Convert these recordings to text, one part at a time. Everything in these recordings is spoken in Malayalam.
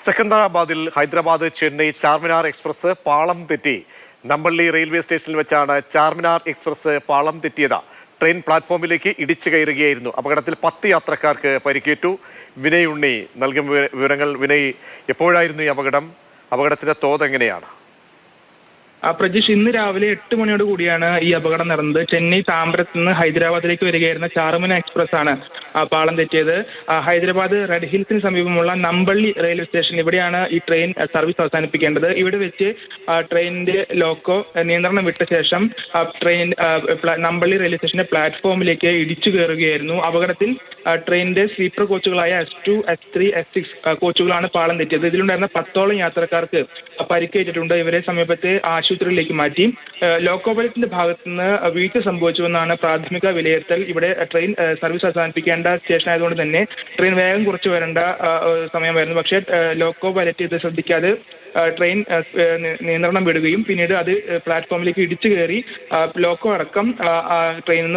സെക്കന്ദരാബാദിൽ ഹൈദരാബാദ് ചെന്നൈ ചാർമിനാർ എക്സ്പ്രസ് പാളം തെറ്റി. നമ്പള്ളി റെയിൽവേ സ്റ്റേഷനിൽ വെച്ചാണ് ചാർമിനാർ എക്സ്പ്രസ് പാളം തെറ്റിയത്. ട്രെയിൻ പ്ലാറ്റ്ഫോമിലേക്ക് ഇടിച്ചു കയറുകയായിരുന്നു. അപകടത്തിൽ 10 യാത്രക്കാർക്ക് പരിക്കേറ്റു. വിനയ് ഉണ്ണി നൽകും വിവരങ്ങൾ. വിനയ്, എപ്പോഴായിരുന്നു ഈ അപകടത്തിന്റെ തോത് എങ്ങനെയാണ്? പ്രജീഷ്, ഇന്ന് രാവിലെ 8 മണിയോട് കൂടിയാണ് ഈ അപകടം നടന്നത്. ചെന്നൈ താമ്പരത്ത് നിന്ന് ഹൈദരാബാദിലേക്ക് വരികയായിരുന്ന ചാർമിനാർ എക്സ്പ്രസ് ആണ് പാളം തെറ്റിയത്. ഹൈദരാബാദ് റെഡ് ഹിൽസിന് സമീപമുള്ള നമ്പള്ളി റെയിൽവേ സ്റ്റേഷൻ, ഇവിടെയാണ് ഈ ട്രെയിൻ സർവീസ് അവസാനിപ്പിക്കേണ്ടത്. ഇവിടെ വെച്ച് ട്രെയിനിന്റെ ലോക്കോ നിയന്ത്രണം വിട്ട ശേഷം ട്രെയിൻ നമ്പള്ളി റെയിൽവേ സ്റ്റേഷന്റെ പ്ലാറ്റ്ഫോമിലേക്ക് ഇടിച്ചു കയറുകയായിരുന്നു. അപകടത്തിൽ ട്രെയിനിന്റെ സ്ലീപ്പർ കോച്ചുകളായ S2, S3, S6 കോച്ചുകളാണ് പാളം തെറ്റിയത്. ഇതിലുണ്ടായിരുന്ന 10ഓളം യാത്രക്കാർക്ക് പരിക്കേറ്റിട്ടുണ്ട്. ഇവരെ സമീപത്തെ ആശുപത്രിയിലേക്ക് മാറ്റി. ലോക്കോ പൈലറ്റിന്റെ ഭാഗത്തുനിന്ന് വീഴ്ച സംഭവിച്ചുവെന്നാണ് പ്രാഥമിക വിലയിരുത്തൽ. ഇവിടെ ട്രെയിൻ സർവീസ് അവസാനിപ്പിക്കേണ്ട സ്റ്റേഷൻ ആയതുകൊണ്ട് തന്നെ ട്രെയിൻ വേഗം കുറച്ച് വരേണ്ട സമയമായിരുന്നു. പക്ഷേ ലോക്കോ പൈലറ്റ് ഇത് ശ്രദ്ധിക്കാതെ ട്രെയിൻ നിയന്ത്രണം വിടുകയും പിന്നീട് അത് പ്ലാറ്റ്ഫോമിലേക്ക് ഇടിച്ചു കയറി ലോക്കോ അടക്കം റെയിലിൽ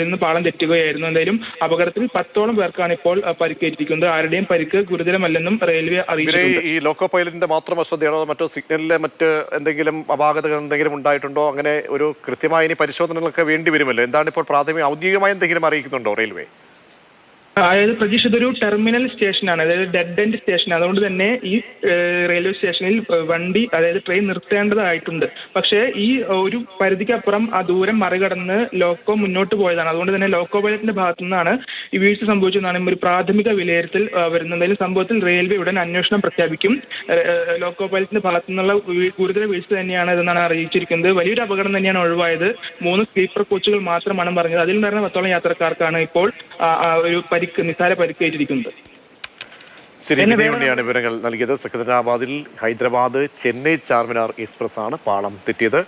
നിന്ന് പാളം തെറ്റുകയായിരുന്നു. എന്തായാലും അപകടത്തിൽ 10ഓളം പേർക്കാണ് ഇപ്പോൾ പരിക്കേറ്റിരിക്കുന്നത്. ആരുടെയും പരിക്ക് ഗുരുതരമല്ലെന്നും റെയിൽവേ അറിയിച്ചിട്ടുണ്ട്. ഈ ലോക്കോ പൈലറ്റിന്റെ മാത്രം അശ്രദ്ധയാണോ, മറ്റോ സിഗ്നലിലെ മറ്റ് എന്തെങ്കിലും അപാകതകൾ എന്തെങ്കിലും ഉണ്ടായിട്ടുണ്ടോ? അങ്ങനെ ഒരു കൃത്യമായ ഇനി പരിശോധനകളൊക്കെ വേണ്ടി വരുമല്ലോ. എന്താണ് ഇപ്പോൾ ഔദ്യോഗികമായി എന്തെങ്കിലും അറിയിക്കുന്നുണ്ടോ റെയിൽവേ? അതായത് പ്രതീക്ഷ, ഇതൊരു ടെർമിനൽ സ്റ്റേഷനാണ്, അതായത് ഡെഡ് എൻഡ് സ്റ്റേഷൻ. അതുകൊണ്ട് തന്നെ ഈ റെയിൽവേ സ്റ്റേഷനിൽ വണ്ടി, അതായത് ട്രെയിൻ നിർത്തേണ്ടതായിട്ടുണ്ട്. പക്ഷേ ഈ ഒരു പരിധിക്കപ്പുറം ആ ദൂരം മറികടന്ന് ലോക്കോ മുന്നോട്ട് പോയതാണ്. അതുകൊണ്ട് തന്നെ ലോക്കോ പൈലറ്റിന്റെ ഭാഗത്തു നിന്നാണ് ഈ വീഴ്ച സംഭവിച്ചതെന്നാണ് ഒരു പ്രാഥമിക വിലയിരുത്തൽ വരുന്നത്. എന്തായാലും സംഭവത്തിൽ റെയിൽവേ ഉടൻ അന്വേഷണം പ്രഖ്യാപിക്കും. ലോക്കോ പൈലറ്റിന്റെ ഭാഗത്തു നിന്നുള്ള ഗുരുതര വീഴ്ച തന്നെയാണ് ഇതെന്നാണ് അറിയിച്ചിരിക്കുന്നത്. വലിയൊരു അപകടം തന്നെയാണ് ഒഴിവായത്. 3 സ്ലീപ്പർ കോച്ചുകൾ മാത്രമാണ് പറഞ്ഞത്. അതിലുണ്ടായിരുന്ന 10ഓളം യാത്രക്കാർക്കാണ് ഇപ്പോൾ ഒരു നിസ്സാര പരിക്കേറ്റിരിക്കുന്നത്. വിനയാണ് വിവരങ്ങൾ നൽകിയത്. സെക്കന്ദരാബാദിൽ ഹൈദരാബാദ് ചെന്നൈ ചാർമിനാർ എക്സ്പ്രസ് ആണ് പാളം തെറ്റിയത്.